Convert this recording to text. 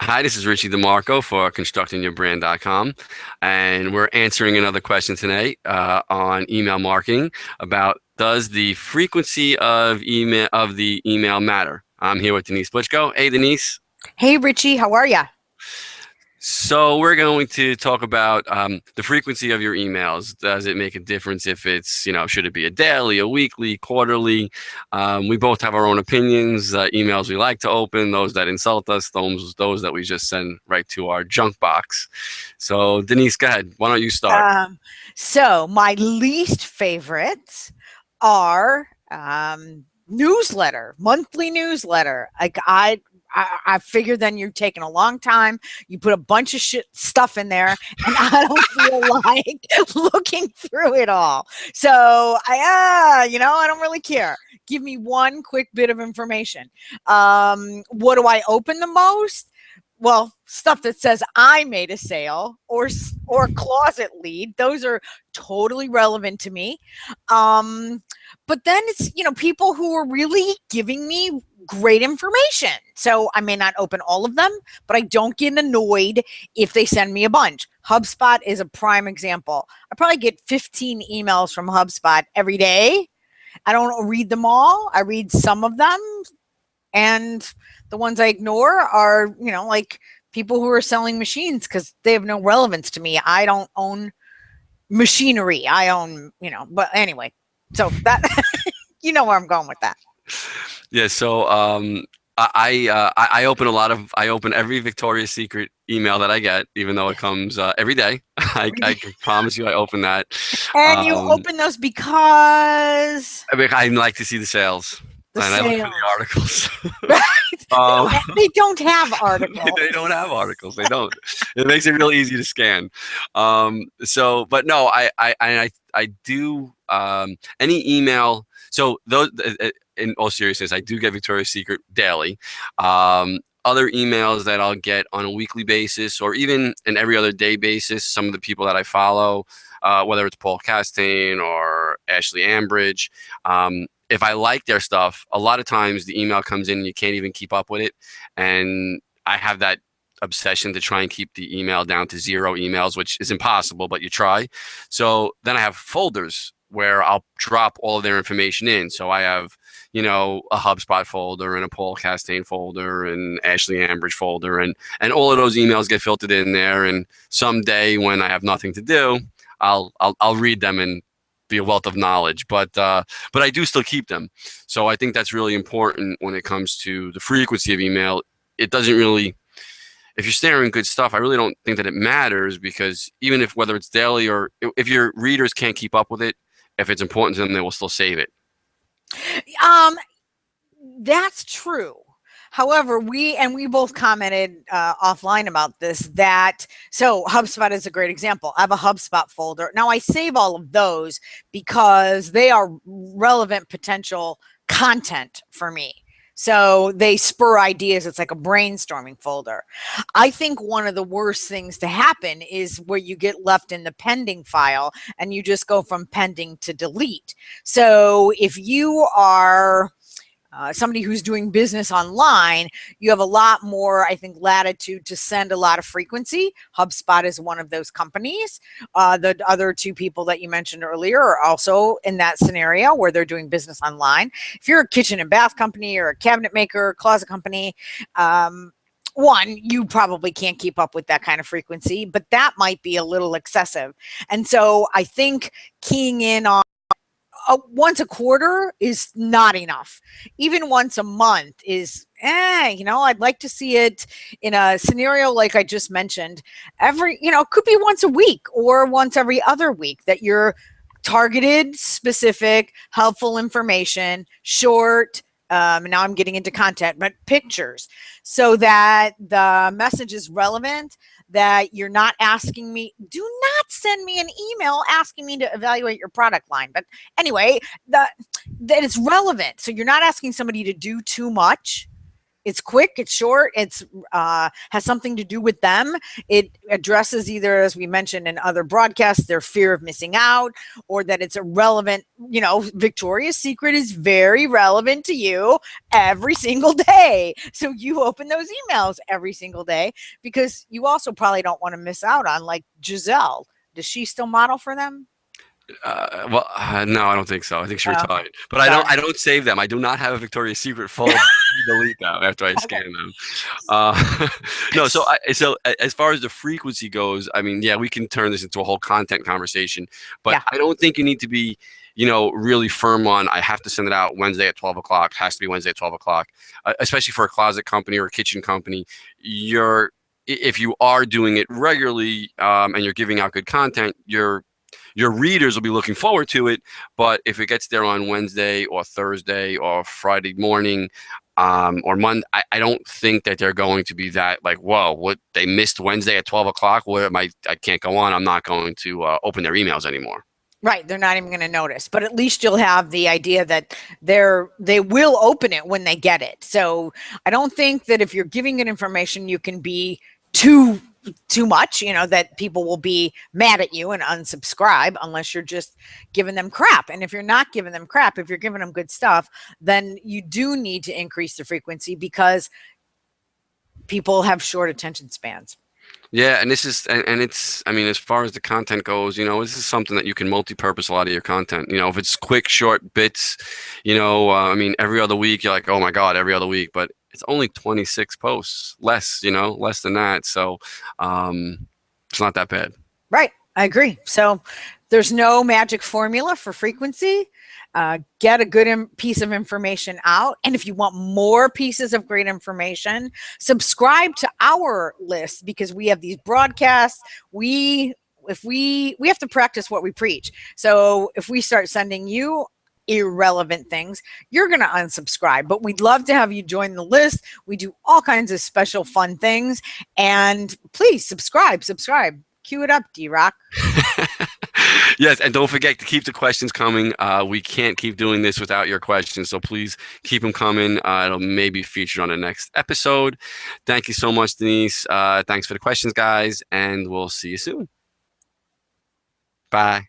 Hi, this is Richie DeMarco for ConstructingYourBrand.com, and we're answering another question tonight on email marketing about does the frequency of the email matter? I'm here with Denise Butchko. Hey, Denise. Hey Richie, how are ya? So we're going to talk about the frequency of your emails. Does it make a difference if it's, should it be a daily, a weekly, quarterly? We both have our own opinions. Emails we like to open, those that insult us, those that we just send right to our junk box. So Denise, go ahead. Why don't you start? Um, so my least favorites are newsletter, monthly newsletter. I figure then you're taking a long time. You put a bunch of shit stuff in there, and I don't feel like looking through it all. So I don't really care. Give me one quick bit of information. What do I open the most? Well, stuff that says I made a sale or closet lead. Those are totally relevant to me. But then it's people who are really giving me great information. So I may not open all of them, but I don't get annoyed if they send me a bunch. HubSpot is a prime example. I probably get 15 emails from HubSpot every day. I don't read them all. I read some of them, and the ones I ignore are, like people who are selling machines because they have no relevance to me. I don't own machinery. I own, but anyway, so that, you know where I'm going with that. Yeah. So I open I open every Victoria's Secret email that I get, even though it comes every day. I can promise you I open that. And you Um, open those because I like to see the sales, the and I look for the sales, articles. right? Um, They don't have they articles. don't have articles. They don't. It makes it real easy to scan. But no, I do any email. So those, in all seriousness, I do get Victoria's Secret daily. Other emails that I'll get on a weekly basis or even an every other day basis. Some of the people that I follow, whether it's Paul Castane or Ashley Ambridge. If I like their stuff, a lot of times the email comes in and you can't even keep up with it. And I have that obsession to try and keep the email down to 0 emails, which is impossible, but you try. So then I have folders where I'll drop all of their information in. So I have, a HubSpot folder and a Paul Castane folder and Ashley Ambridge folder, and all of those emails get filtered in there. And someday when I have nothing to do, I'll read them and be a wealth of knowledge. But I do still keep them. So I think that's really important when it comes to the frequency of email. It doesn't really, if you're sharing good stuff, I really don't think that it matters, because even if whether it's daily or if your readers can't keep up with it, if it's important to them, they will still save it. Um, that's true. However, we both commented offline about this. So HubSpot is a great example. I have a HubSpot folder. Now I save all of those because they are relevant potential content for me. So they spur ideas. It's like a brainstorming folder. I think one of the worst things to happen is where you get left in the pending file and you just go from pending to delete. So if you are somebody who's doing business online, you have a lot more, I think, latitude to send a lot of frequency. HubSpot is one of those companies. The other two people that you mentioned earlier are also in that scenario where they're doing business online. If you're a kitchen and bath company or a cabinet maker, closet company, one, you probably can't keep up with that kind of frequency, but that might be a little excessive. And so I think keying in on once a quarter is not enough. Even once a month is, I'd like to see it in a scenario like I just mentioned. It could be once a week or once every other week that you're targeted, specific, helpful information, short. Now I'm getting into content, but pictures, so that the message is relevant, that you're not asking me, do not send me an email asking me to evaluate your product line. But anyway, that it's relevant. So you're not asking somebody to do too much. It's quick, it's short, it's has something to do with them. It addresses either, as we mentioned in other broadcasts, their fear of missing out, or that it's irrelevant. You know, Victoria's Secret is very relevant to you every single day. So you open those emails every single day because you also probably don't want to miss out on, like, Giselle. Does she still model for them? No, I don't think so. I think she Okay. retired. But I don't. Sorry. I don't save them. I do not have a Victoria's Secret full. Delete them after I Okay. scan them. No. As far as the frequency goes, I mean, yeah, we can turn this into a whole content conversation. But Yeah. I don't think you need to be, really firm on. I have to send it out Wednesday at 12 o'clock. Has to be Wednesday at 12 o'clock. Especially for a closet company or a kitchen company, if you are doing it regularly, and you're giving out good content, your readers will be looking forward to it. But if it gets there on Wednesday or Thursday or Friday morning, or Monday, I don't think that they're going to be that like, whoa, what, they missed Wednesday at 12 o'clock. What am I can't go on. I'm not going to open their emails anymore. Right, they're not even going to notice, but at least you'll have the idea that they will open it when they get it. So I don't think that if you're giving it information, you can be too much, that people will be mad at you and unsubscribe unless you're just giving them crap. And if you're not giving them crap, if you're giving them good stuff, then you do need to increase the frequency because people have short attention spans. Yeah, and this is and it's I mean, as far as the content goes, this is something that you can multi-purpose a lot of your content. If it's quick, short bits, I mean, every other week you're like, oh my God, every other week, but it's only 26 posts, less than that. So, it's not that bad. Right. I agree. So there's no magic formula for frequency. Get a good piece of information out. And if you want more pieces of great information, subscribe to our list because we have these broadcasts. We have to practice what we preach. So if we start sending you irrelevant things, you're going to unsubscribe. But we'd love to have you join the list. We do all kinds of special fun things. And please subscribe. Cue it up, D-Rock. Yes, and don't forget to keep the questions coming. We can't keep doing this without your questions, so please keep them coming. It'll maybe featured on the next episode. Thank you so much, Denise. Thanks for the questions, guys, and we'll see you soon. Bye.